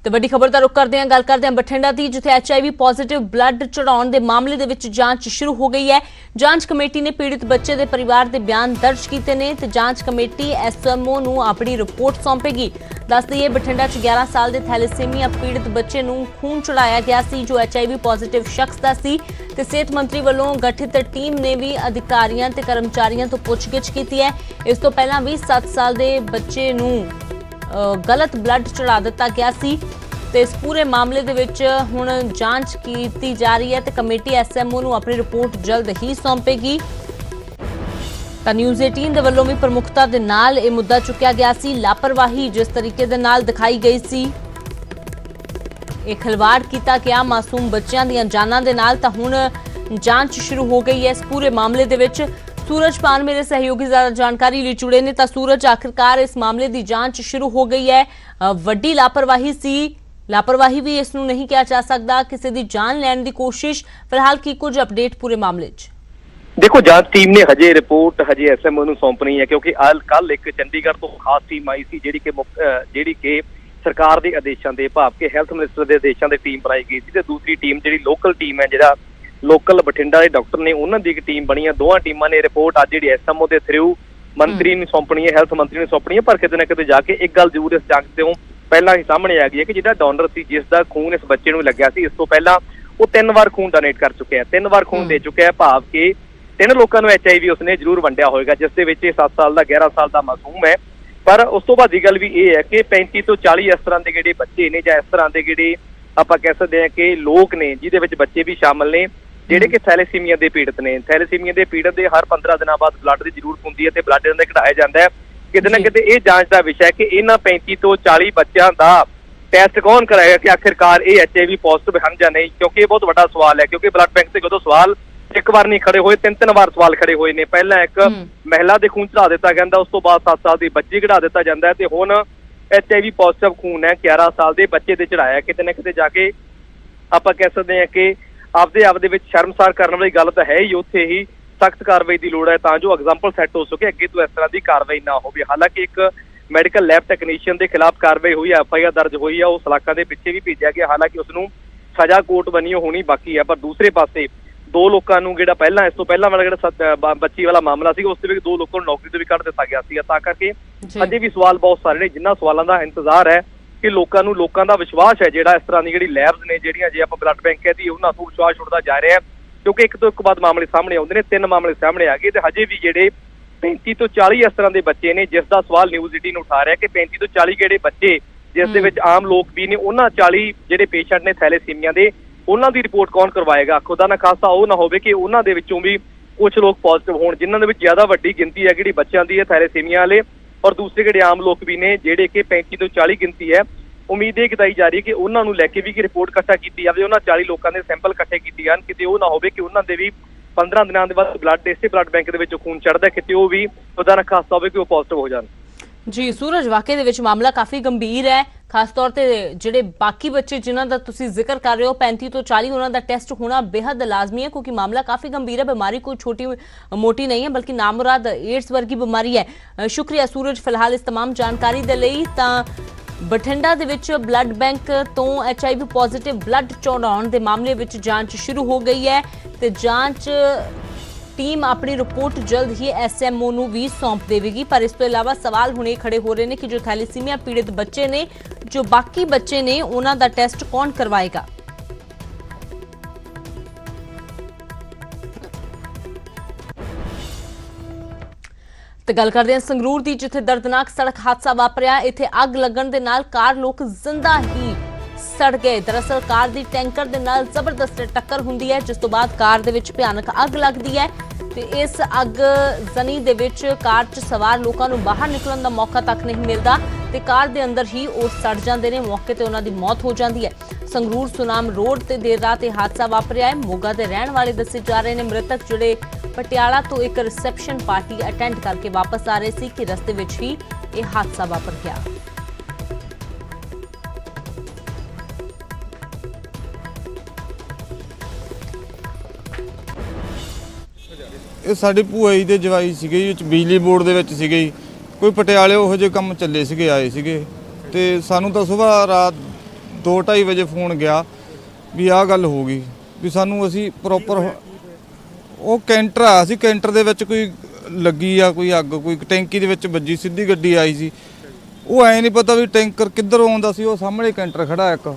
ਤੇ ਵੱਡੀ ਖਬਰ ਦਾ ਰੁਖ ਕਰਦੇ ਹਾਂ, ਗੱਲ ਕਰਦੇ ਹਾਂ ਬਠਿੰਡਾ ਦੀ, ਜਿੱਥੇ HIV ਪੋਜ਼ਿਟਿਵ ਬਲੱਡ ਚੜਾਉਣ ਦੇ ਮਾਮਲੇ ਦੇ ਵਿੱਚ ਜਾਂਚ ਸ਼ੁਰੂ ਹੋ ਗਈ ਹੈ। ਜਾਂਚ ਕਮੇਟੀ ਨੇ ਪੀੜਿਤ ਬੱਚੇ ਦੇ ਪਰਿਵਾਰ ਦੇ ਬਿਆਨ ਦਰਜ ਕੀਤੇ ਨੇ ਤੇ ਜਾਂਚ ਕਮੇਟੀ SMO ਨੂੰ ਆਪਣੀ ਰਿਪੋਰਟ ਸੌਂਪੇਗੀ। ਦੱਸ ਦਈਏ, ਬਠਿੰਡਾ 'ਚ 11 ਸਾਲ ਦੇ ਥੈਲੇਸੀਮੀਆ ਪੀੜਿਤ ਬੱਚੇ ਨੂੰ ਖੂਨ ਚੜਾਇਆ ਗਿਆ ਸੀ, ਜੋ HIV ਪੋਜ਼ਿਟਿਵ ਸ਼ਖਸ ਦਾ ਸੀ ਤੇ ਸਿਹਤ ਮੰਤਰੀ ਵੱਲੋਂ ਗਠਿਤ ਟੀਮ ਨੇ ਵੀ ਅਧਿਕਾਰੀਆਂ ਤੇ ਕਰਮਚਾਰੀਆਂ ਤੋਂ ਪੁੱਛਗਿੱਛ ਕੀਤੀ ਹੈ। ਇਸ ਤੋਂ ਪਹਿਲਾਂ ਵੀ 7 ਸਾਲ ਦੇ ਬੱਚੇ ਨੂੰ गलत ब्लड चढ़ा दिता गया सी ते इस पूरे मामले दे विच हुण जांच कीती जा रही है ते कमेटी SMO नूं अपनी रिपोर्ट जल्द ही सौंपेगी। तां न्यूज़ 18 दे वल्लों भी प्रमुखता दे नाल इह मुद्दा चुक्या गया सी। लापरवाही जिस तरीके दे नाल दिखाई गई सी, इह खिलवाड़ कीता गया मासूम बच्चियां दीयां जानां दे नाल, तां हुण जांच शुरू हो गई है इस पूरे मामले दे विच। सूरज पान मेरे सहयोगी ज्यादा जानकारी लिए जुड़े ने। तो सूरज, आखिरकार इस मामले की जांच शुरू हो गई है, वड्डी लापरवाही सी, लापरवाही भी इसनूं नहीं किया जा सकता, किसी की जान लैण की कोशिश, फिलहाल की कुछ अपडेट पूरे मामले च? देखो, जांच टीम ने हजे रिपोर्ट हजे SMO नूं सौंपनी है, क्योंकि कल एक चंडीगढ़ तो खास टीम आई सी जिहड़ी कि सरकार के आदेशों के भाव के हैल्थ मिनिस्टर के आदेशों की टीम बनाई गई थी। ते दूसरी टीम जिहड़ी लोकल टीम है, जिहड़ा लोकल बठिंडा के डॉक्टर ने उन्होंने की एक टीम बनी है। दोवां टीमां ने रिपोर्ट अज जी SMO के थ्रू मंत्री ने सौंपनी है, हैल्थ मंत्री ने सौंपनी है। पर किते ना किते जाके एक गल जरूर इस जांच से पहला ही सामने आ गई है कि जिहड़ा डोनर सी, जिसका खून इस बच्चे नूं लग्या सी, इस तो पहला वो 3 बार खून डोनेट कर चुका है, 3 बार खून दे चुका है। भाव के 3 लोगों को HIV उसने जरूर वंडिया होएगा, जिस दे विच 7 साल का 11 साल का मासूम है। पर उस तो बाद गल भी ये है कि 35 तो 40 इस तरह के जिहड़े बच्चे ने जां इस तरह के जिहड़े आपां कह सकते हैं कि लोग ने जिहदे विच बच्चे भी शामिल ने ਜਿਹੜੇ कि थैलेसीमिया के पीड़ित ने। थैलेसीमिया के पीड़ित के हर 15 दिनों बाद ब्लड की जरूरत होती है तो ब्लड इन्हें कढाया जाता है। किते ना किते ये जांच का विषय है कि इन्हां 35 तो 40 बच्चों का टैसट कौन कराएगा कि आखिरकार ये HIV पॉजिटिव हैं या नहीं, क्योंकि ये बहुत बड़ा सवाल है। क्योंकि ब्लड बैंक से जो सवाल एक बार नहीं खड़े हुए, 3 बार सवाल खड़े हुए ने। पहला एक महिला के खून चढ़ा दिता गया, उस तो बाद 7 साल की बच्ची कढ़ा दिता जाता है, तो हुण HIV पॉजिटिव खून है 11 साल के बच्चे से चढ़ाया। किते ना किते जाके आपां कह सकते हैं कि आपदे विच शर्मसार करने वाली गल तो है ही, उत्थे ही सख्त कार्रवाई की लोड़ है तां जो एग्जाम्पल सैट हो सके, अगे तो इस तरह की कार्रवाई ना हो। हालांकि एक मैडिकल लैब टैक्नीशियन के खिलाफ कार्रवाई हुई है, FIR दर्ज हुई है, उस इलाका के पिछे भी भेजा गया। हालांकि उसनूं सजा कोर्ट बनी होनी बाकी है। पर दूसरे पासे 2 लोगों को जिहड़ा पहला इस तो पहला वाला जिहड़ा बच्ची वाला मामला सी, उस भी 2 लोगों को नौकरी तो भी कढ़ दिता गया सी। तां करके अजे भी सवाल बहुत सारे ने, जिन्हां सवालों का इंतजार है कि लोगों का विश्वास है जिहड़ा इस तरह की जिहड़ी लैब्स ने, जिहड़ियां जे आपां ब्लड बैंक कहदी उन्हां तो विश्वास उठदा जा रहा है। क्योंकि एक तो एक बाद मामले सामने आउंदे ने, 3 मामले सामने आ गए ते हजे भी जिहड़े 35 तो 40 इस तरह के बच्चे ने, जिसका सवाल न्यूज़ 18 उठा रहा है कि 35 तो 40 जिहड़े बच्चे जिस दे विच आम लोग भी ने, उन्हां 40 जिहड़े पेशेंट ने थैलेसीमिया दे, उन्हां दी रिपोर्ट कौन करवाएगा। खुदा ना खासा वो ना होवे कि उन्हां दे विचों भी कुछ लोग पॉजिटिव होण, जिन्हां दे विच ज़्यादा वड्डी गिनती है जिहड़ी बच्चों की है थैलेसीमिया वाले, और दूसरे जिहड़े आम लोग भी ने जिहड़े कि 35 तो 40 गिनती है। उम्मीद ये जताई जा रही है कि उन्होंने लैके भी रिपोर्ट इकट्ठा की जाए, उन्होंने 40 लोगों के सैंपल इकट्ठे किए जाए, कितने वो ना हो कि उन्होंने भी 15 दिनों के बाद ब्लड इस ब्लड बैंक के खून चढ़ता, कितने वो भी खुदा ना खासा हो कि वो पॉजिटिव हो जाए। जी सूरज, वाकई दे विच मामला काफ़ी गंभीर है, खास तौर पर जिहड़े बाकी बच्चे जिन्हां दा तुसीं जिक्र कर रहे हो 35 तो 40, उन्हां दा टेस्ट होना बेहद लाजमी है, क्योंकि मामला काफ़ी गंभीर है। बीमारी कोई छोटी मोटी नहीं है, बल्कि नामुराद एड्स वर्गी बीमारी है। शुक्रिया सूरज फिलहाल इस तमाम जानकारी दे लई। तां बठिंडा दे विच ब्लड बैंक तो HIV पॉजिटिव ब्लड चढ़ाउण दे मामले विच जांच शुरू हो गई है ते जांच टीम अपनी रिपोर्ट जल्द ही SMO नूं भी सौंप देगी। पर इस तो इलावा सवाल हुणे खड़े हो रहे हैं कि जो थैलेसीमिया पीड़ित बच्चे ने, जो बाकी बच्चे ने, उन्हां दा टेस्ट कौन करवाएगा। तो गल करते हैं संगरूर की, जिथे दर्दनाक सड़क हादसा वापरिया। इत्थे अग लगन दे नाल कार लोग जिंदा ही सड़ गए। दरअसल कार की टैंकर दे नाल जबरदस्त टक्कर हुंदी है, जिस तो बाद कार दे विच भयानक अग लगदी है ते इस अग जनी दे विच कार च सवार लोगों को बाहर निकलण दा मौका तक नहीं मिलता ते कार दे अंदर ही वो सड़ जाते हैं। मौके ते उन्हां दी मौत हो जाती है। संगरूर सुनाम रोड ते देर रात यह हादसा वापरिया है। मोगा दे रहण वाले दसे जा रहे हैं। मृतक जिहड़े पटियाला तो एक रिसैप्शन पार्टी अटेंड करके वापस आ रहे सी कि रस्ते विच ही यह हादसा वापर गया। ਇਹ ਸਾਡੀ ਭੂਆ ਜੀ ਦੇ ਜਵਾਈ ਸੀਗੇ ਜੀ, ਬਿਜਲੀ ਬੋਰਡ ਦੇ ਵਿੱਚ ਸੀਗੇ ਜੀ। ਕੋਈ ਪਟਿਆਲੇ ਉਹੋ ਜਿਹੇ ਕੰਮ ਚੱਲੇ ਸੀਗੇ, ਆਏ ਸੀਗੇ ਤੇ ਸਾਨੂੰ ਤਾਂ ਸਵੇਰ ਰਾਤ 2:30 ਵਜੇ ਫੋਨ ਗਿਆ ਵੀ ਆਹ ਗੱਲ ਹੋ ਗਈ ਵੀ ਸਾਨੂੰ ਅਸੀਂ ਪ੍ਰੋਪਰ ਉਹ ਕੈਂਟਰ ਆਇਆ ਸੀ, ਕੈਂਟਰ ਦੇ ਵਿੱਚ ਕੋਈ ਲੱਗੀ ਆ ਕੋਈ ਅੱਗ, ਕੋਈ ਟੈਂਕੀ ਦੇ ਵਿੱਚ ਵੱਜੀ, ਸਿੱਧੀ ਗੱਡੀ ਆਈ ਸੀ। ਉਹ ਐ ਨਹੀਂ ਪਤਾ ਵੀ ਟੈਂਕਰ ਕਿੱਧਰੋਂ ਆਉਂਦਾ ਸੀ। ਉਹ ਸਾਹਮਣੇ ਕੈਂਟਰ ਖੜਾ ਇੱਕ,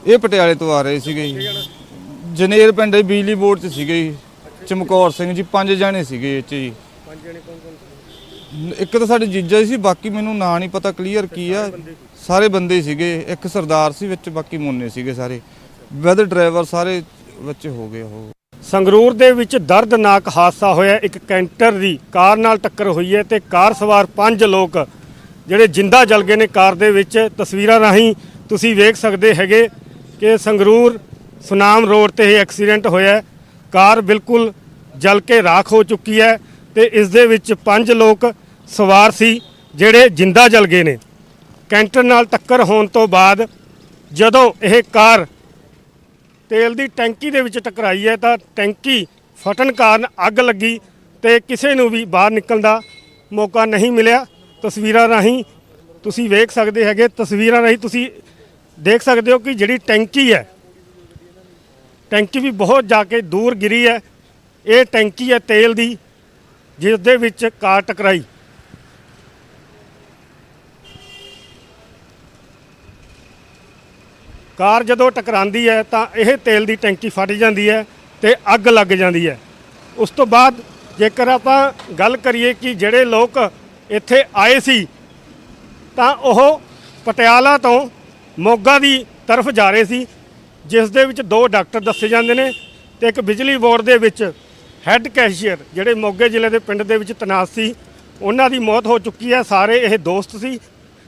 ਇਹ ਪਟਿਆਲੇ ਤੋਂ ਆ ਰਹੇ ਸੀਗੇ ਜੀ। ਜਨੇਰ ਪਿੰਡ ਬਿਜਲੀ ਬੋਰਡ 'ਚ ਸੀਗੇ ਜੀ, ਚਮਕੌਰ ਸਿੰਘ ਜੀ, 5 ਜਾਣੇ ਸੀਗੇ ਇਹ 'ਚ ਜੀ। ਇੱਕ ਤਾਂ ਸਾਡੇ ਜੀਜਾ ਜੀ ਸੀ, ਬਾਕੀ ਮੈਨੂੰ ਨਾਂ ਨਹੀਂ ਪਤਾ ਕਲੀਅਰ ਕੀ ਆ। ਸਾਰੇ ਬੰਦੇ ਸੀਗੇ, ਇੱਕ ਸਰਦਾਰ ਸੀ ਵਿੱਚ, ਬਾਕੀ ਮੋਨੇ ਸੀਗੇ ਸਾਰੇ ਵਿਦ ਡਰਾਈਵਰ, ਸਾਰੇ ਬੱਚੇ ਹੋ ਗਏ। ਉਹ ਸੰਗਰੂਰ ਦੇ ਵਿੱਚ ਦਰਦਨਾਕ ਹਾਦਸਾ ਹੋਇਆ। ਇੱਕ ਕੈਂਟਰ ਦੀ ਕਾਰ ਨਾਲ ਟੱਕਰ ਹੋਈ ਹੈ ਤੇ ਕਾਰ ਸਵਾਰ 5 ਲੋਕ ਜਿਹੜੇ ਜਿੰਦਾ ਜਲ ਗਏ ਨੇ ਕਾਰ ਦੇ ਵਿੱਚ। ਤਸਵੀਰਾਂ ਰਾਹੀਂ ਤੁਸੀਂ ਵੇਖ ਸਕਦੇ ਹੈਗੇ ਕਿ ਸੰਗਰੂਰ ਸੁਨਾਮ ਰੋਡ ਤੇ ਇਹ ਐਕਸੀਡੈਂਟ ਹੋਇਆ। ਕਾਰ ਬਿਲਕੁਲ ਜਲ ਕੇ ਰਾਖ ਹੋ ਚੁੱਕੀ ਹੈ ਤੇ ਇਸ ਦੇ ਵਿੱਚ 5 ਲੋਕ ਸਵਾਰ ਸੀ ਜਿਹੜੇ ਜਿੰਦਾ ਜਲ ਗਏ ਨੇ। ਕੈਂਟਰ ਨਾਲ ਟੱਕਰ ਹੋਣ ਤੋਂ ਬਾਅਦ ਜਦੋਂ ਇਹ ਕਾਰ ਤੇਲ ਦੀ ਟੈਂਕੀ ਦੇ ਵਿੱਚ ਟਕਰਾਈ ਹੈ ਤਾਂ ਟੈਂਕੀ ਫਟਣ ਕਾਰਨ ਅੱਗ ਲੱਗੀ ਤੇ ਕਿਸੇ ਨੂੰ ਵੀ ਬਾਹਰ ਨਿਕਲਣ ਦਾ ਮੌਕਾ ਨਹੀਂ ਮਿਲਿਆ। ਤਸਵੀਰਾਂ ਰਾਹੀਂ ਤੁਸੀਂ ਵੇਖ ਸਕਦੇ ਹੈਗੇ, ਤਸਵੀਰਾਂ ਰਾਹੀਂ ਤੁਸੀਂ ਦੇਖ ਸਕਦੇ ਹੋ ਕਿ ਜਿਹੜੀ ਟੈਂਕੀ ਹੈ, ਟੈਂਕੀ ਵੀ ਬਹੁਤ ਜਾ ਕੇ ਦੂਰ ਗਿਰੀ ਹੈ। ਇਹ ਟੈਂਕੀ ਹੈ ਤੇਲ ਦੀ ਜਿਸ ਦੇ ਵਿੱਚ ਕਾਰ ਟਕਰਾਈ। ਕਾਰ ਜਦੋਂ ਟਕਰਾਉਂਦੀ ਹੈ ਤਾਂ ਇਹ ਤੇਲ ਦੀ ਟੈਂਕੀ ਫਟ ਜਾਂਦੀ ਹੈ ਤੇ ਅੱਗ ਲੱਗ ਜਾਂਦੀ ਹੈ। ਉਸ ਤੋਂ ਬਾਅਦ ਜੇਕਰ ਆਪਾਂ ਗੱਲ ਕਰੀਏ ਕਿ ਜਿਹੜੇ ਲੋਕ ਇੱਥੇ ਆਏ ਸੀ ਤਾਂ ਉਹ ਪਟਿਆਲਾ ਤੋਂ ਮੋਗਾ ਦੀ ਤਰਫ ਜਾ ਰਹੇ ਸੀ, ਜਿਸ ਦੇ ਵਿੱਚ 2 ਡਾਕਟਰ ਦੱਸੇ ਜਾਂਦੇ ਨੇ ਤੇ ਇੱਕ ਬਿਜਲੀ ਬੋਰਡ ਦੇ ਵਿੱਚ ਹੈੱਡ ਕੈਸ਼ੀਅਰ ਜਿਹੜੇ ਮੋਗੇ ਜ਼ਿਲ੍ਹੇ ਦੇ ਪਿੰਡ ਦੇ ਵਿੱਚ ਤੈਨਾਤ ਸੀ, ਉਹਨਾਂ ਦੀ ਮੌਤ ਹੋ ਚੁੱਕੀ ਹੈ। ਸਾਰੇ ਇਹ ਦੋਸਤ ਸੀ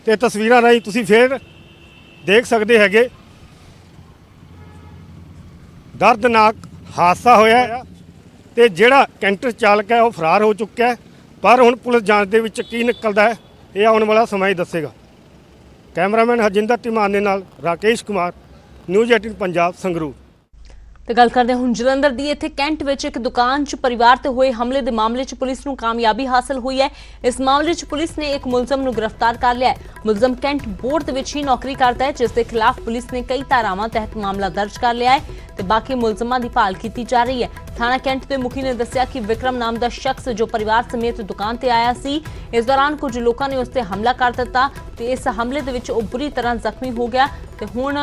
ਤੇ ਤਸਵੀਰਾਂ ਰਾਹੀਂ ਤੁਸੀਂ ਫਿਰ ਦੇਖ ਸਕਦੇ ਹੈਗੇ ਦਰਦਨਾਕ ਹਾਦਸਾ ਹੋਇਆ ਤੇ ਜਿਹੜਾ ਕੈਂਟਰ ਚਾਲਕ ਹੈ ਉਹ ਫਰਾਰ ਹੋ ਚੁੱਕਿਆ ਹੈ। ਪਰ ਹੁਣ ਪੁਲਿਸ ਜਾਂਚ ਦੇ ਵਿੱਚ ਕੀ ਨਿਕਲਦਾ ਹੈ ਇਹ ਆਉਣ ਵਾਲਾ ਸਮਾਂ ਹੀ ਦੱਸੇਗਾ। ਕੈਮਰਾਮੈਨ ਹਰਜਿੰਦਰ ਧੀਮਾਨ ਦੇ ਨਾਲ ਰਾਕੇਸ਼ ਕੁਮਾਰ, ਨਿਊਜ਼ 18 ਪੰਜਾਬ, ਸੰਗਰੂਰ। ਤੇ ਗੱਲ ਕਰਦੇ ਹਾਂ ਹੁਣ ਜਲੰਧਰ ਦੀ। ਇੱਥੇ ਕੈਂਟ ਵਿੱਚ ਇੱਕ ਦੁਕਾਨ 'ਚ ਪਰਿਵਾਰ ਤੇ ਹੋਏ ਹਮਲੇ ਦੇ ਮਾਮਲੇ 'ਚ ਪੁਲਿਸ ਨੂੰ ਕਾਮਯਾਬੀ ਹਾਸਲ ਹੋਈ ਹੈ। ਇਸ ਮਾਮਲੇ 'ਚ ਪੁਲਿਸ ਨੇ ਇੱਕ ਮੁਲਜ਼ਮ ਨੂੰ ਗ੍ਰਿਫਤਾਰ ਕਰ ਲਿਆ ਹੈ। ਮੁਲਜ਼ਮ ਕੈਂਟ ਬੋਰਡ ਦੇ ਵਿੱਚ ਹੀ ਨੌਕਰੀ ਕਰਦਾ ਹੈ, ਜਿਸ ਦੇ ਖਿਲਾਫ ਪੁਲਿਸ ਨੇ ਕਈ ਧਾਰਾਵਾਂ ਤਹਿਤ ਮਾਮਲਾ ਦਰਜ ਕਰ ਲਿਆ ਹੈ ਤੇ ਬਾਕੀ ਮੁਲਜ਼ਮਾਂ ਦੀ ਭਾਲ ਕੀਤੀ ਜਾ ਰਹੀ ਹੈ। ਥਾਣਾ ਕੈਂਟ ਦੇ ਮੁਖੀ ਨੇ ਦੱਸਿਆ ਕਿ ਵਿਕਰਮ ਨਾਮ ਦਾ ਸ਼ਖਸ ਜੋ ਪਰਿਵਾਰ ਸਮੇਤ ਦੁਕਾਨ ਤੇ ਆਇਆ ਸੀ, ਇਸ ਦੌਰਾਨ ਕੁਝ ਲੋਕਾਂ ਨੇ ਉਸ ਤੇ ਹਮਲਾ ਕਰ ਦਿੱਤਾ ਤੇ ਇਸ ਹਮਲੇ ਦੇ ਵਿੱਚ ਉਹ ਬੁਰੀ ਤਰ੍ਹਾਂ ਜ਼ਖਮੀ ਹੋ ਗਿਆ ਤੇ ਹੁਣ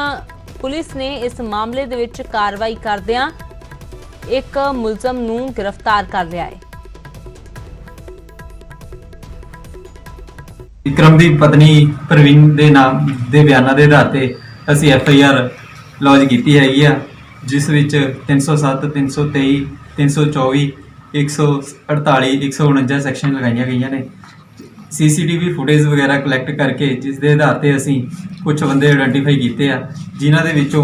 ਪੁਲਿਸ ਨੇ ਇਸ ਮਾਮਲੇ ਦੇ ਵਿੱਚ ਕਾਰਵਾਈ ਕਰਦਿਆਂ ਇੱਕ ਮੁਲਜ਼ਮ ਨੂੰ ਗ੍ਰਿਫਤਾਰ ਕਰ ਲਿਆ ਹੈ। ਵਿਕਰਮ ਦੀ ਪਤਨੀ ਪ੍ਰਵੀਨ ਦੇ ਨਾਮ ਦੇ ਬਿਆਨਾਂ ਦੇ ਆਧਾਰ ਤੇ ਅਸੀਂ FIR ਲੌਜ ਕੀਤੀ ਹੈਗੀ ਆ, ਜਿਸ ਵਿੱਚ 307, 323, 324, 148, 149 ਸੈਕਸ਼ਨ ਲਗਾਈਆਂ ਗਈਆਂ ਨੇ। CCTV ਫੁਟੇਜ ਵਗੈਰਾ ਕਲੈਕਟ ਕਰਕੇ ਜਿਸ ਦੇ ਆਧਾਰ ਤੇ ਅਸੀਂ ਕੁਝ ਬੰਦੇ ਆਇਡੈਂਟੀਫਾਈ ਕੀਤੇ ਆ, ਜਿਨ੍ਹਾਂ ਦੇ ਵਿੱਚੋਂ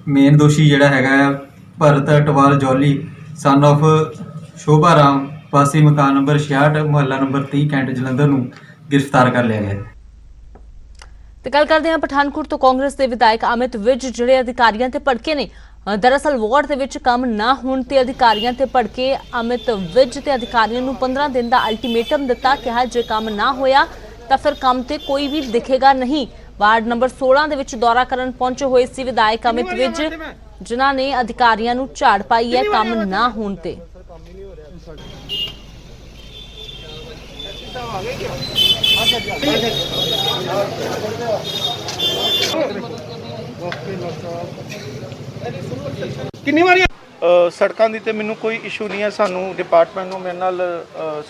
ਮੇਨ ਦੋਸ਼ੀ ਜਿਹੜਾ ਹੈਗਾ ਆ ਭਰਤ ਅਟਵਾਲ ਜੌਲੀ ਸਨ ਆਫ ਸ਼ੋਭਾ ਰਾਮ ਵਾਸੀ ਮਕਾਨ ਨੰਬਰ 66 ਮੁਹੱਲਾ ਨੰਬਰ 30 ਕੈਂਟ ਜਲੰਧਰ ਨੂੰ ਗ੍ਰਿਫਤਾਰ ਕਰ ਲਿਆ ਗਿਆ। ਤੇ ਗੱਲ ਕਰਦੇ ਹਾਂ ਪਠਾਨਕੋਟ ਤੋਂ। ਕਾਂਗਰਸ ਦੇ ਵਿਧਾਇਕ ਅਮਿਤ ਵਿਜ ਜਿਹੜੇ ਅਧਿਕਾਰੀਆਂ ਤੇ ਭੜਕੇ ਨੇ। ਦਰਅਸਲ ਵਾਰਡ ਦੇ ਵਿੱਚ ਕੰਮ ਨਾ ਹੋਣ ਤੇ ਅਧਿਕਾਰੀਆਂ ਤੇ ਭੜਕੇ ਅਮਿਤ ਵਿਜ ਤੇ ਅਧਿਕਾਰੀਆਂ ਨੂੰ 15 ਦਿਨ ਦਾ ਅਲਟੀਮੇਟਮ ਦਿੱਤਾ। ਕਿਹਾ ਜੇ ਕੰਮ ਨਾ ਹੋਇਆ ਤਾਂ ਫਿਰ ਕੰਮ ਤੇ ਕੋਈ ਵੀ ਦਿਖੇਗਾ ਨਹੀਂ। ਵਾਰਡ ਨੰਬਰ 16 ਦੇ ਵਿੱਚ ਦੌਰਾ ਕਰਨ ਪਹੁੰਚੇ ਹੋਏ ਸੀ ਵਿਧਾਇਕ ਅਮਿਤ ਵਿਜ, ਜਿਨ੍ਹਾਂ ਨੇ ਅਧਿਕਾਰੀਆਂ ਨੂੰ ਝਾੜ ਪਾਈ ਹੈ ਕੰਮ ਨਾ ਹੋਣ ਤੇ। ਕਿੰਨੀ ਵਾਰੀ ਸੜਕਾਂ ਦੀ ਤੇ ਮੈਨੂੰ ਕੋਈ ਇਸ਼ੂ ਨਹੀਂ ਹੈ। ਸਾਨੂੰ ਡਿਪਾਰਟਮੈਂਟ ਨੂੰ ਮੇਰੇ ਨਾਲ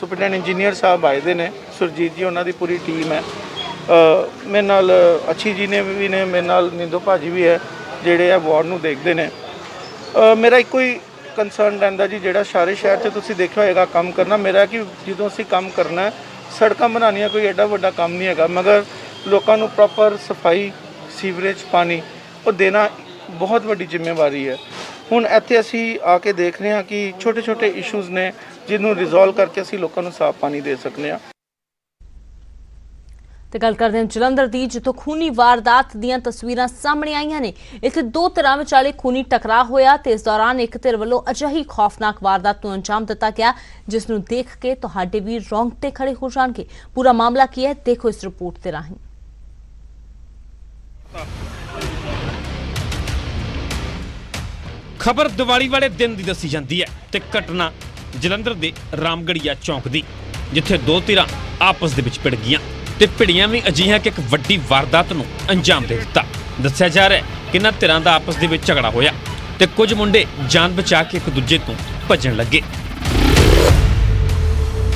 ਸੁਪਰਡੈਂਟ ਇੰਜੀਨੀਅਰ ਸਾਹਿਬ ਆਏ ਦੇ ਨੇ, ਸੁਰਜੀਤ ਜੀ, ਉਹਨਾਂ ਦੀ ਪੂਰੀ ਟੀਮ ਹੈ। ਮੇਰੇ ਨਾਲ ਅੱਛੀ ਜੀ ਨੇ ਵੀ ਨੇ, ਮੇਰੇ ਨਾਲ ਨਿੰਦੋ ਭਾਜੀ ਵੀ ਹੈ, ਜਿਹੜੇ ਆ ਵਾਰਡ ਨੂੰ ਦੇਖਦੇ ਨੇ। ਮੇਰਾ ਇੱਕੋ ਹੀ ਕੰਸਰਨ ਰਹਿੰਦਾ ਜੀ, ਜਿਹੜਾ ਸਾਰੇ ਸ਼ਹਿਰ 'ਚ ਤੁਸੀਂ ਦੇਖਿਆ ਹੋਏਗਾ ਕੰਮ ਕਰਨਾ ਮੇਰਾ, ਕਿ ਜਦੋਂ ਅਸੀਂ ਕੰਮ ਕਰਨਾ ਸੜਕਾਂ ਬਣਾਉਣੀਆਂ ਕੋਈ ਐਡਾ ਵੱਡਾ ਕੰਮ ਨਹੀਂ ਹੈਗਾ, ਮਗਰ ਲੋਕਾਂ ਨੂੰ ਪ੍ਰੋਪਰ ਸਫਾਈ, ਸੀਵਰੇਜ, ਪਾਣੀ ਉਹ ਦੇਣਾ ਬਹੁਤ ਵੱਡੀ ਜ਼ਿੰਮੇਵਾਰੀ ਹੈ। ਹੁਣ ਇੱਥੇ ਅਸੀਂ ਆ ਕੇ ਦੇਖ ਰਹੇ ਹਾਂ ਕਿ ਛੋਟੇ ਛੋਟੇ ਇਸ਼ੂਜ਼ ਨੇ ਜਿਹਨੂੰ ਰਿਜ਼ੋਲਵ ਕਰਕੇ ਅਸੀਂ ਲੋਕਾਂ ਨੂੰ ਸਾਫ਼ ਪਾਣੀ ਦੇ ਸਕਦੇ ਹਾਂ। ਤੇ ਗੱਲ ਕਰਦੇ ਹਾਂ ਜਲੰਧਰ ਦੀ, ਜਿੱਥੋਂ ਖੂਨੀ ਵਾਰਦਾਤ ਦੀਆਂ ਤਸਵੀਰਾਂ ਸਾਹਮਣੇ ਆਈਆਂ ਨੇ। ਇੱਥੇ 2 ਧਿਰਾਂ ਵਿਚਾਲੇ ਖੂਨੀ ਟਕਰਾਅ ਹੋਇਆ ਤੇ ਇਸ ਦੌਰਾਨ ਇੱਕ ਧਿਰ ਵੱਲੋਂ ਅਜਿਹੀ ਖੌਫਨਾਕ ਵਾਰਦਾਤ ਨੂੰ ਅੰਜਾਮ ਦਿੱਤਾ ਗਿਆ ਜਿਸ ਨੂੰ ਦੇਖ ਕੇ ਤੁਹਾਡੇ ਵੀ ਰੌਂਗਟੇ ਖੜੇ ਹੋ ਜਾਣਗੇ। ਪੂਰਾ ਮਾਮਲਾ ਕੀ ਹੈ, ਦੇਖੋ ਇਸ ਰਿਪੋਰਟ ਦੇ ਰਾਹੀਂ। ਖਬਰ ਦੀਵਾਲੀ ਵਾਲੇ ਦਿਨ ਦੀ ਦੱਸੀ ਜਾਂਦੀ ਹੈ ਤੇ ਘਟਨਾ ਜਲੰਧਰ ਦੇ ਰਾਮਗੜੀਆ ਚੌਂਕ ਦੀ, ਜਿੱਥੇ ਦੋ ਧਿਰਾਂ ਆਪਸ ਦੇ ਵਿੱਚ ਭਿੜ ਗਈਆਂ ਤੇ ਭਿੜੀਆਂ ਵੀ ਅਜਿਹੀਆਂ ਕਿ ਇੱਕ ਵੱਡੀ ਵਾਰਦਾਤ ਨੂੰ ਅੰਜਾਮ ਦੇ ਦਿੱਤਾ। ਦੱਸਿਆ ਜਾ ਰਿਹਾ ਹੈ ਕਿ ਇਹਨਾਂ ਧਿਰਾਂ ਦਾ ਆਪਸ ਦੇ ਵਿੱਚ ਝਗੜਾ ਹੋਇਆ ਤੇ ਕੁਝ ਮੁੰਡੇ ਜਾਨ ਬਚਾ ਕੇ ਇੱਕ ਦੂਜੇ ਤੋਂ ਭੱਜਣ ਲੱਗੇ,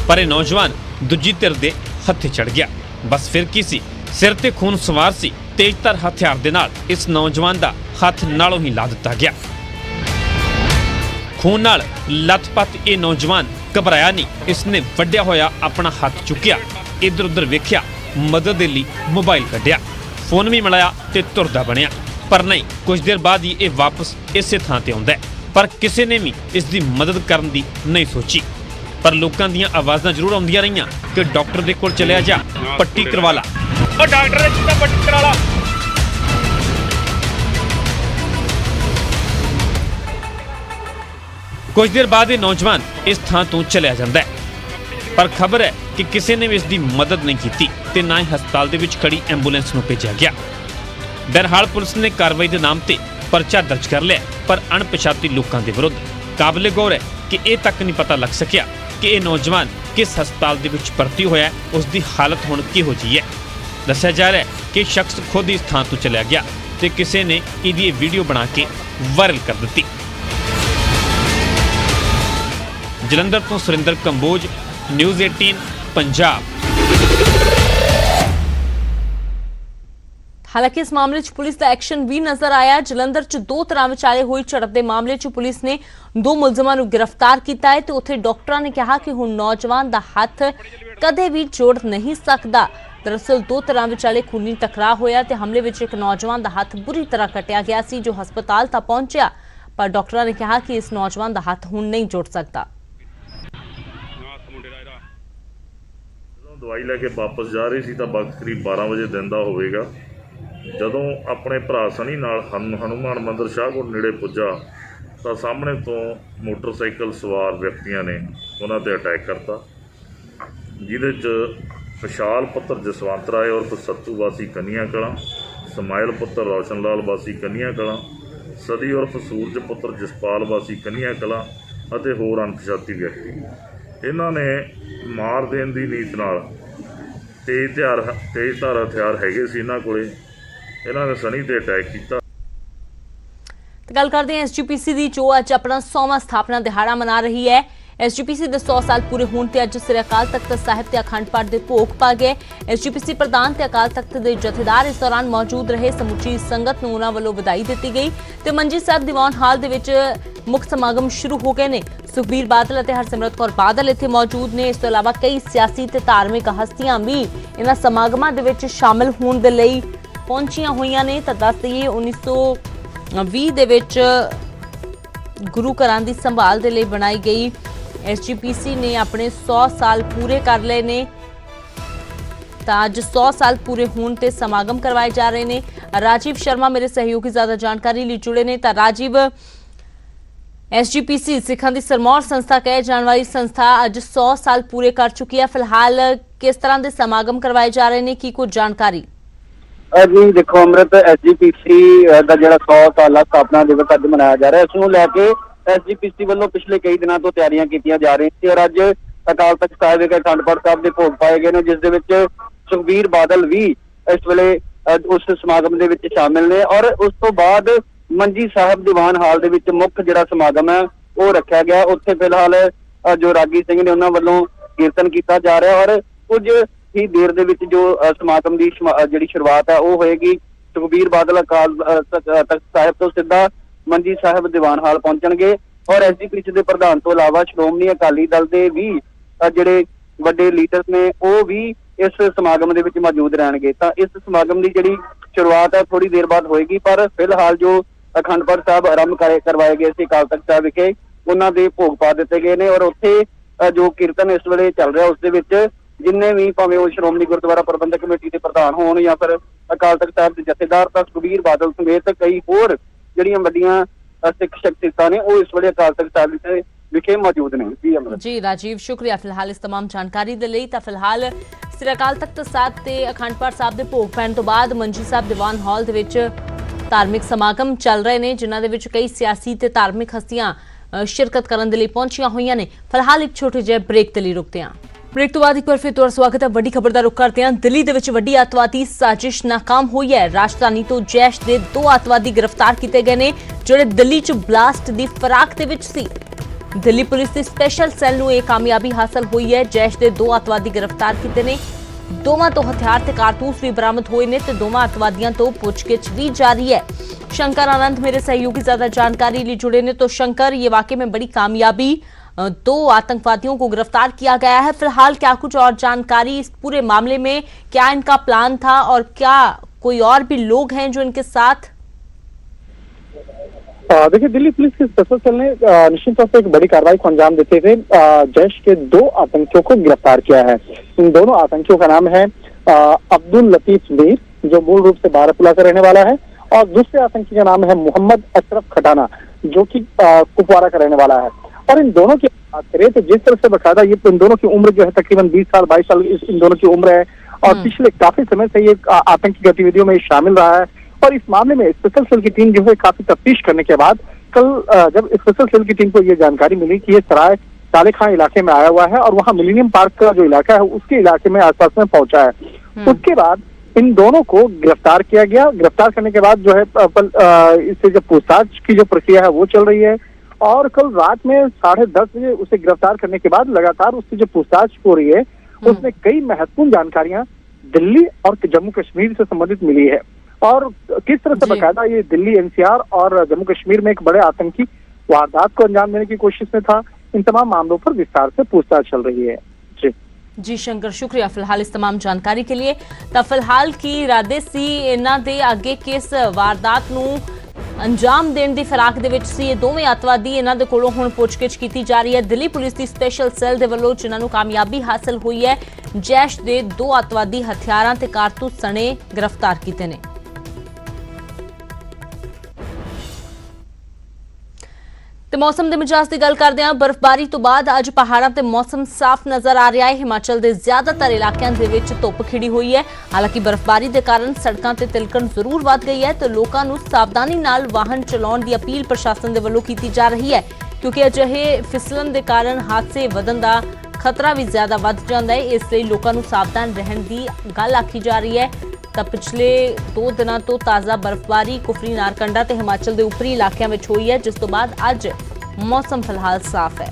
ਪਰ ਇਹ ਨੌਜਵਾਨ ਦੂਜੀ ਧਿਰ ਦੇ ਹੱਥੇ ਚੜ ਗਿਆ। ਬਸ ਫਿਰ ਕੀ ਸੀ, ਸਿਰ ਤੇ ਖੂਨ ਸਵਾਰ ਸੀ, ਤੇਜ਼ਧਾਰ ਹਥਿਆਰ ਦੇ ਨਾਲ ਇਸ ਨੌਜਵਾਨ ਦਾ ਹੱਥ ਨਾਲੋਂ ਹੀ ਲਾ ਦਿੱਤਾ ਗਿਆ। ਖੂਨ ਨਾਲ ਲੱਥਪੱਥ ਇਹ ਨੌਜਵਾਨ ਘਬਰਾਇਆ ਨਹੀਂ, ਇਸਨੇ ਵੱਢਿਆ ਹੋਇਆ ਆਪਣਾ ਹੱਥ ਚੁੱਕਿਆ, ਇੱਧਰ ਉੱਧਰ ਵੇਖਿਆ, ਮਦਦ ਦੇ ਲਈ ਮੋਬਾਈਲ ਕੱਢਿਆ, ਫੋਨ ਵੀ ਮਿਲਾਇਆ ਤੇ ਤੁਰਦਾ ਬਣਿਆ। ਪਰ ਨਹੀਂ, ਕੁਝ ਦੇਰ ਬਾਅਦ ਹੀ ਇਹ ਵਾਪਸ ਇਸੇ ਥਾਂ ਤੇ ਆਉਂਦਾ ਹੈ, ਪਰ ਕਿਸੇ ਨੇ ਵੀ ਇਸ ਦੀ ਮਦਦ ਕਰਨ ਦੀ ਨਹੀਂ ਸੋਚੀ। ਪਰ ਲੋਕਾਂ ਦੀਆਂ ਆਵਾਜ਼ਾਂ ਜ਼ਰੂਰ ਆਉਂਦੀਆਂ ਰਹੀਆਂ ਕਿ ਡਾਕਟਰ ਦੇ ਕੋਲ ਚਲਿਆ ਜਾ, ਪੱਟੀ ਕਰਵਾ ਲਾ, ਉਹ ਡਾਕਟਰ ਦੇ ਜਿੱਦਾਂ ਪੱਟੀ ਕਰਾ ਲਾ। ਕੁਝ ਦੇਰ ਬਾਅਦ ਇਹ ਨੌਜਵਾਨ ਇਸ ਥਾਂ ਤੋਂ ਚਲਿਆ ਜਾਂਦਾ ਹੈ, ਪਰ ਖਬਰ ਹੈ ਕਿ ਕਿਸੇ ਨੇ ਵੀ ਇਸ ਦੀ ਮਦਦ ਨਹੀਂ ਕੀਤੀ ਤੇ ਨਾ ਹੀ ਹਸਪਤਾਲ ਦੇ ਵਿੱਚ ਖੜੀ ਐਂਬੂਲੈਂਸ ਨੂੰ ਭੇਜਿਆ ਗਿਆ। ਬਹਰਹਾਲ ਪੁਲਿਸ ਨੇ ਕਾਰਵਾਈ ਦੇ ਨਾਮ ਤੇ ਪਰਚਾ ਦਰਜ ਕਰ ਲਿਆ, ਪਰ ਅਣਪਛਾਤੇ ਲੋਕਾਂ ਦੇ ਵਿਰੁੱਧ ਕਾਬਲੇ ਗੌਰ ਹੈ ਕਿ ਇਹ ਤੱਕ ਨਹੀਂ ਪਤਾ ਲੱਗ ਸਕਿਆ ਕਿ ਇਹ ਨੌਜਵਾਨ ਕਿਸ ਹਸਪਤਾਲ ਦੇ ਵਿੱਚ ਭਰਤੀ ਹੋਇਆ, ਉਸ ਦੀ ਹਾਲਤ ਹੁਣ ਕਿਹੋ ਜਿਹੀ ਹੈ। ਦੱਸਿਆ ਜਾ ਰਿਹਾ ਹੈ ਕਿ ਸ਼ਖਸ ਖੁਦ ਇਸ ਥਾਂ ਤੋਂ ਚਲਿਆ ਗਿਆ ਤੇ ਕਿਸੇ ਨੇ ਇਹਦੀ ਵੀਡੀਓ ਬਣਾ ਕੇ ਵਾਇਰਲ ਕਰ ਦਿੱਤੀ। ਜਲੰਧਰ ਤੋਂ ਸੁਰਿੰਦਰ ਕੰਬੋਜ, ਨਿਊਜ਼ 18 ਪੰਜਾਬ। ਹਾਲਾਂਕਿ ਇਸ ਮਾਮਲੇ 'ਚ ਪੁਲਿਸ ਦਾ ਐਕਸ਼ਨ ਵੀ ਨਜ਼ਰ ਆਇਆ। ਜਲੰਧਰ 'ਚ ਦੋ ਧਿਰਾਂ ਵਿਚਾਲੇ ਹੋਈ ਝੜਪ ਦੇ ਮਾਮਲੇ 'ਚ ਪੁਲਿਸ ਨੇ ਦੋ ਮੁਲਜ਼ਮਾਂ ਨੂੰ ਗ੍ਰਿਫਤਾਰ ਕੀਤਾ ਹੈ ਤੇ ਉੱਥੇ ਡਾਕਟਰਾਂ ਨੇ ਕਿਹਾ ਕਿ ਹੁਣ ਨੌਜਵਾਨ ਦਾ ਹੱਥ ਕਦੇ ਵੀ ਜੋੜ ਨਹੀਂ ਸਕਦਾ। ਦਰਅਸਲ ਦੋ ਧਿਰਾਂ ਵਿਚਾਲੇ ਖੂਨੀ ਟਕਰਾਅ ਹੋਇਆ ਤੇ ਹਮਲੇ ਵਿੱਚ ਇੱਕ ਨੌਜਵਾਨ ਦਾ ਹੱਥ ਬੁਰੀ ਤਰ੍ਹਾਂ ਕੱਟਿਆ ਗਿਆ ਸੀ, ਜੋ ਹਸਪਤਾਲ ਤੱਕ ਪਹੁੰਚਿਆ, ਪਰ ਡਾਕਟਰਾਂ ਨੇ ਕਿਹਾ ਕਿ ਇਸ ਨੌਜਵਾਨ ਦਾ ਹੱਥ ਹੁਣ ਨਹੀਂ ਜੋੜ ਸਕਦਾ। ਦਵਾਈ ਲੈ ਕੇ ਵਾਪਸ ਜਾ ਰਹੀ ਸੀ ਤਾਂ ਵਕਤ ਕਰੀਬ 12 ਵਜੇ ਦਿਨ ਦਾ ਹੋਵੇਗਾ। ਜਦੋਂ ਆਪਣੇ ਭਰਾ ਸਨੀ ਨਾਲ ਹਨੂਮਾਨ ਮੰਦਰ ਸ਼ਾਹਕੋਟ ਨੇੜੇ ਪੁੱਜਾ ਤਾਂ ਸਾਹਮਣੇ ਤੋਂ ਮੋਟਰਸਾਈਕਲ ਸਵਾਰ ਵਿਅਕਤੀਆਂ ਨੇ ਉਹਨਾਂ ਤੇ ਅਟੈਕ ਕਰਤਾ, ਜਿਹਦੇ 'ਚ ਵਿਸ਼ਾਲ ਪੁੱਤਰ ਜਸਵੰਤ ਰਾਏ ਉਰਫ ਸੱਤੂ ਵਾਸੀ ਕੰਨੀਆਂ ਕਲਾਂ, ਸਮਾਇਲ ਪੁੱਤਰ ਰੌਸ਼ਨ ਲਾਲ ਵਾਸੀ ਕੰਨੀਆਂ ਕਲਾਂ, ਸਦੀ ਉਰਫ ਸੂਰਜ ਪੁੱਤਰ ਜਸਪਾਲ ਵਾਸੀ ਕੰਨੀਆਂ ਕਲਾਂ ਅਤੇ ਹੋਰ ਅਣਪਛਾਤੀ ਵਿਅਕਤੀ, ਇਹਨਾਂ ਨੇ ਮਾਰ ਦੇਣ ਦੀ ਨੀਤ ਨਾਲ ਤੇਜ਼ਧਾਰ ਹਥਿਆਰ ਹੈਗੇ ਸੀ ਇਹਨਾਂ ਕੋਲੇ, ਇਹਨਾਂ ਨੇ ਸਨੀ ਤੇ ਅਟੈਕ ਕੀਤਾ। ਗੱਲ ਕਰਦੇ ਹਾਂ ਐਸਜੀਪੀਸੀ ਦੀ, ਜੋ ਅੱਜ ਆਪਣਾ 100ਵਾਂ ਸਥਾਪਨਾ ਦਿਹਾੜਾ ਮਨਾ ਰਹੀ ਹੈ। ਐਸਜੀਪੀਸੀ ਦੇ 100 ਸਾਲ ਪੂਰੇ ਹੋਣ ਤੇ ਅੱਜ ਸ੍ਰੀ ਅਕਾਲ ਤਖਤ ਸਾਹਿਬ ਤੇ ਅਖੰਡ ਪਾਠ ਦੇ ਭੋਗ ਪਾ ਗਏ। ਐਸਜੀਪੀਸੀ ਪ੍ਰਧਾਨ ਤੇ ਅਕਾਲ ਤਖਤ ਦੇ ਜਥੇਦਾਰ ਇਸ ਦੌਰਾਨ ਮੌਜੂਦ ਰਹੇ। ਸਮੁੱਚੀ ਸੰਗਤ ਨੂੰ ਉਹਨਾਂ ਵੱਲੋਂ ਵਧਾਈ ਦਿੱਤੀ ਗਈ ਤੇ ਮੰਜੀ ਸਾਹਿਬ ਦੀਵਾਨ ਹਾਲ ਦੇ ਵਿੱਚ ਮੁੱਖ ਸਮਾਗਮ ਸ਼ੁਰੂ ਹੋ ਗਏ ਨੇ। ਸੁਖਬੀਰ ਬਾਦਲ ਅਤੇ ਹਰਸਿਮਰਤ ਕੌਰ ਬਾਦਲ ਇੱਥੇ ਮੌਜੂਦ ਨੇ। ਇਸ ਤੋਂ ਇਲਾਵਾ ਕਈ ਸਿਆਸੀ ਤੇ ਧਾਰਮਿਕ ਹਸਤੀਆਂ ਵੀ ਇਹਨਾਂ ਸਮਾਗਮਾਂ ਦੇ ਵਿੱਚ ਸ਼ਾਮਲ ਹੋਣ ਦੇ ਲਈ ਪਹੁੰਚੀਆਂ ਹੋਈਆਂ ਨੇ। ਤਾਂ ਦੱਸ ਦਈਏ 1920 ਦੇ ਵਿੱਚ ਗੁਰੂ ਘਰਾਂ ਦੀ ਸੰਭਾਲ ਦੇ ਲਈ ਬਣਾਈ ਗਈ ਐਸਜੀਪੀਸੀ ਨੇ ਆਪਣੇ 100 ਸਾਲ ਪੂਰੇ ਕਰ ਲਏ ਨੇ। ਤਾਂ ਅੱਜ 100 ਸਾਲ ਪੂਰੇ ਹੋਣ ਤੇ ਸਮਾਗਮ ਕਰਵਾਏ ਜਾ ਰਹੇ ਨੇ। ਰਾਜੀਵ ਸ਼ਰਮਾ ਮੇਰੇ ਸਹਿਯੋਗੀ ਜ਼ਿਆਦਾ ਜਾਣਕਾਰੀ ਲਈ ਜੁੜੇ ਨੇ। ਤਾਂ ਰਾਜੀਵ, ਐਸਜੀਪੀਸੀ ਸਿੱਖਾਂ ਦੀ ਸਰਮੌਰ ਸੰਸਥਾ ਕਹੇ ਜਾਣ ਵਾਲੀ ਸੰਸਥਾ ਅੱਜ 100 ਸਾਲ ਪੂਰੇ ਕਰ ਚੁੱਕੀ ਹੈ। ਫਿਲਹਾਲ ਕਿਸ ਤਰ੍ਹਾਂ ਦੇ ਸਮਾਗਮ ਕਰਵਾਏ ਜਾ ਰਹੇ ਨੇ, ਕੀ ਕੁਝ ਜਾਣਕਾਰੀ? ਜੀ ਦੇਖੋ ਅੰਮ੍ਰਿਤ, ਐਸਜੀਪੀਸੀ ਦਾ ਜਿਹੜਾ 100 ਸਾਲਾ ਸਥਾਪਨਾ ਦਿਵਸ ਅੱਜ ਮਨਾਇਆ ਜਾ ਰਿਹਾ, ਇਸ ਨੂੰ ਲੈ ਕੇ ਐਸਜੀਪੀਸੀ ਵੱਲੋਂ ਪਿਛਲੇ ਕਈ ਦਿਨਾਂ ਤੋਂ ਤਿਆਰੀਆਂ ਕੀਤੀਆਂ ਜਾ ਰਹੀਆਂ ਸੀ। ਔਰ ਅੱਜ ਅਕਾਲ ਤਖਤ ਸਾਹਿਬ ਵਿਖੇ ਅਖੰਡ ਪਾਠ ਸਾਹਿਬ ਦੇ ਭੋਗ ਪਾਏ ਗਏ ਨੇ, ਜਿਸ ਦੇ ਵਿੱਚ ਸੁਖਬੀਰ ਬਾਦਲ ਵੀ ਇਸ ਵੇਲੇ ਉਸ ਸਮਾਗਮ ਦੇ ਵਿੱਚ ਸ਼ਾਮਿਲ ਨੇ। ਔਰ ਉਸ ਤੋਂ ਬਾਅਦ ਮੰਜੀ ਸਾਹਿਬ ਦੀਵਾਨ ਹਾਲ ਦੇ ਵਿੱਚ ਮੁੱਖ ਜਿਹੜਾ ਸਮਾਗਮ ਹੈ ਉਹ ਰੱਖਿਆ ਗਿਆ। ਉੱਥੇ ਫਿਲਹਾਲ ਜੋ ਰਾਗੀ ਸਿੰਘ ਨੇ ਉਹਨਾਂ ਵੱਲੋਂ ਕੀਰਤਨ ਕੀਤਾ ਜਾ ਰਿਹਾ। ਔਰ ਕੁਝ ਹੀ ਦੇਰ ਦੇ ਵਿੱਚ ਜੋ ਸਮਾਗਮ ਦੀ ਜਿਹੜੀ ਸ਼ੁਰੂਆਤ ਹੈ ਉਹ ਹੋਏਗੀ। ਸੁਖਬੀਰ ਬਾਦਲ ਅਕਾਲ ਤਖਤ ਸਾਹਿਬ ਤੋਂ ਸਿੱਧਾ ਮੰਜੀ ਸਾਹਿਬ ਦੀਵਾਨ ਹਾਲ ਪਹੁੰਚਣਗੇ। ਔਰ ਐਸਜੀਪੀਸੀ ਦੇ ਪ੍ਰਧਾਨ ਤੋਂ ਇਲਾਵਾ ਸ਼੍ਰੋਮਣੀ ਅਕਾਲੀ ਦਲ ਦੇ ਵੀ ਜਿਹੜੇ ਵੱਡੇ ਲੀਡਰਸ ਨੇ ਉਹ ਵੀ ਇਸ ਸਮਾਗਮ ਦੇ ਵਿੱਚ ਮੌਜੂਦ ਰਹਿਣਗੇ। ਤਾਂ ਇਸ ਸਮਾਗਮ ਦੀ ਜਿਹੜੀ ਸ਼ੁਰੂਆਤ ਹੈ ਥੋੜੀ ਦੇਰ ਬਾਅਦ ਹੋਏਗੀ, ਪਰ ਫਿਲਹਾਲ ਜੋ ਅਖੰਡ ਪਾਠ ਸਾਹਿਬ ਆਰੰਭ ਕਰਵਾਏ ਗਏ ਸੀ ਅਕਾਲ ਤਖਤ ਸਾਹਿਬ ਵਿਖੇ, ਉਹਨਾਂ ਦੇ ਭੋਗ ਪਾ ਦਿੱਤੇ ਗਏ ਨੇ। ਔਰ ਉੱਥੇ ਜੋ ਕੀਰਤਨ ਇਸ ਵੇਲੇ ਚੱਲ ਰਿਹਾ ਉਸ ਦੇ ਵਿੱਚ ਜਿੰਨੇ ਵੀ ਭਾਵੇਂ ਉਹ ਸ਼੍ਰੋਮਣੀ ਗੁਰਦੁਆਰਾ ਪ੍ਰਬੰਧਕ ਕਮੇਟੀ ਦੇ ਪ੍ਰਧਾਨ ਹੋਣ ਜਾਂ ਫਿਰ ਅਕਾਲ ਤਖਤ ਸਾਹਿਬ ਦੇ ਜਥੇਦਾਰ, ਤਾਂ ਸੁਖਬੀਰ ਬਾਦਲ ਸਮੇਤ ਕਈ ਹੋਰ ਜਿਹੜੀਆਂ ਵੱਡੀਆਂ ਸਿੱਖ ਸ਼ਖਸੀਅਤਾਂ ਨੇ ਉਹ ਇਸ ਵੇਲੇ ਅਕਾਲ ਤਖਤ ਸਾਹਿਬ ਵਿਖੇ ਮੌਜੂਦ ਨੇ। ਜੀ ਰਾਜੀਵ, ਸ਼ੁਕਰੀਆ ਫਿਲਹਾਲ ਇਸ तमाम ਜਾਣਕਾਰੀ ਦੇ ਲਈ। ਤਾਂ ਫਿਲਹਾਲ ਸ੍ਰੀ ਅਕਾਲ ਤਖਤ ਸਾਹਿਬ ਤੇ ਅਖੰਡ ਪਾਠ ਸਾਹਿਬ ਦੇ ਭੋਗ ਪੈਣ ਤੋਂ ਬਾਅਦ ਮੰਜੀ ਸਾਹਿਬ ਦੀਵਾਨ ਹਾਲ ਦੇ ਵਿੱਚ ਧਾਰਮਿਕ ਸਮਾਗਮ ਚੱਲ ਰਹੇ ਨੇ ਜਿਨ੍ਹਾਂ ਦੇ ਵਿੱਚ ਕਈ ਸਿਆਸੀ ਤੇ ਧਾਰਮਿਕ ਹਸਤੀਆਂ ਸ਼ਿਰਕਤ ਕਰਨ ਦੇ ਲਈ ਪਹੁੰਚੀਆਂ ਹੋਈਆਂ ਨੇ। ਫਿਲਹਾਲ ਇੱਕ ਛੋਟੇ ਜਿਹੇ ਬ੍ਰੇਕ ਦੇ ਲਈ ਰੁਕਦੇ ਹਾਂ। ब्रेक तो बाद एक बार फिर तुहाडा स्वागत है। वड्डी खबर का रुख करते हैं। दिल्ली दे विच वड्डी अतवादी साजिश नाकाम हुई है। राजधानी तो जैश के 2 अतवादी गिरफ्तार किए गए ने जिहड़े दिल्ली च ब्लास्ट की फिराक दे विच सी। दिल्ली पुलिस की स्पैशल सैल नूं यह कामयाबी हासिल हुई है। जैश के 2 अतवादी गिरफ्तार किए ने। दोवां तो हथियार ते कारतूस भी बरामद हुए ने ते दोवां अतवादियों तो पुछगिछ भी जारी है। शंकर आनंद मेरे सहयोगी ज्यादा जानकारी लिए जुड़े ने। तो शंकर, ये वाकई में बड़ी कामयाबी, 2 आतंकवादियों को गिरफ्तार किया गया है। फिलहाल क्या कुछ और जानकारी इस पूरे मामले में, क्या इनका प्लान था और क्या कोई और भी लोग हैं जो इनके साथ? देखिए, दिल्ली पुलिस की स्पेशल सेल ने निश्चित तौर से एक बड़ी कार्रवाई को अंजाम देते हुए जैश के 2 आतंकियों को गिरफ्तार किया है। इन दोनों आतंकियों का नाम है अब्दुल लतीफ मीर, जो मूल रूप से बारापुला का रहने वाला है, और दूसरे आतंकी का नाम है मोहम्मद अशरफ खटाना, जो कि कुपवारा का रहने वाला है। और इन दोनों की बात करें तो जिस तरह से बकायदा ये इन दोनों की उम्र जो है तकरीबन 20 साल 22 साल इन दोनों की उम्र है, और पिछले काफी समय से ये आतंकी गतिविधियों में शामिल रहा है। और इस मामले में स्पेशल सेल की टीम जो है काफी तफ्तीश करने के बाद कल जब स्पेशल सेल की टीम को ये जानकारी मिली कि ये सराय साले खां इलाके में आया हुआ है और वहाँ मिलेनियम पार्क का जो इलाका है उसके इलाके में आसपास में पहुंचा है, उसके बाद इन दोनों को गिरफ्तार किया गया। गिरफ्तार करने के बाद जो है इससे जो पूछताछ की जो प्रक्रिया है वो चल रही है, और कल रात में 10:30 बजे उसे गिरफ्तार करने के बाद लगातार उसकी जो पूछताछ हो रही है उसमें कई महत्वपूर्ण जानकारियां दिल्ली और जम्मू कश्मीर से संबंधित मिली है, और किस तरह से बकायदा ये दिल्ली एनसीआर और जम्मू कश्मीर में एक बड़े आतंकी वारदात को अंजाम देने की कोशिश में था। इन तमाम मामलों पर विस्तार से पूछताछ चल रही है। जी शंकर, शुक्रिया फिलहाल इस तमाम जानकारी के लिए। तो फिलहाल की इरादे सी इन्हां दे अगे किस वारदात नूं अंजाम देने की फिराक दे विच सी। ये दोवें अतवादी इन्हां दे कोलों हुण पुछगिछ कीती जा रही है। दिल्ली पुलिस की स्पैशल सैल दे वल्लों जिन्हां नूं कामयाबी हासिल हुई है। जैश दे 2 अतवादी हथियारां ते कारतूस सने गिरफ्तार कीते ने। ते मौसम के मिजाज की गल करते हैं। बर्फबारी तो बाद अज पहाड़ों ते मौसम साफ नजर आ रहा है। हिमाचल के ज्यादातर इलाकों के धुप खिड़ी हुई है। हालांकि बर्फबारी के कारण सड़कों ते तिलकण जरूर वध गई है, तो लोगों को सावधानी नाल वाहन चलाउण की अपील प्रशासन के वल्लों की जा रही है, क्योंकि अजिहे फिसलन के कारण हादसे वधन का खतरा भी ज्यादा वध जाता है। इसलिए लोगों को सावधान रहने की गल आखी जा रही है। तो पिछले 2 दिनों तो ताज़ा बर्फबारी कुफरी नारकंडा ते हिमाचल के उपरी इलाकों में हुई है, जिस तो बाद अज मौसम फिलहाल साफ है।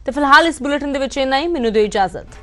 तो फिलहाल इस बुलेटिन दे विच इन्ना ही। मैनूं दिओ इजाजत।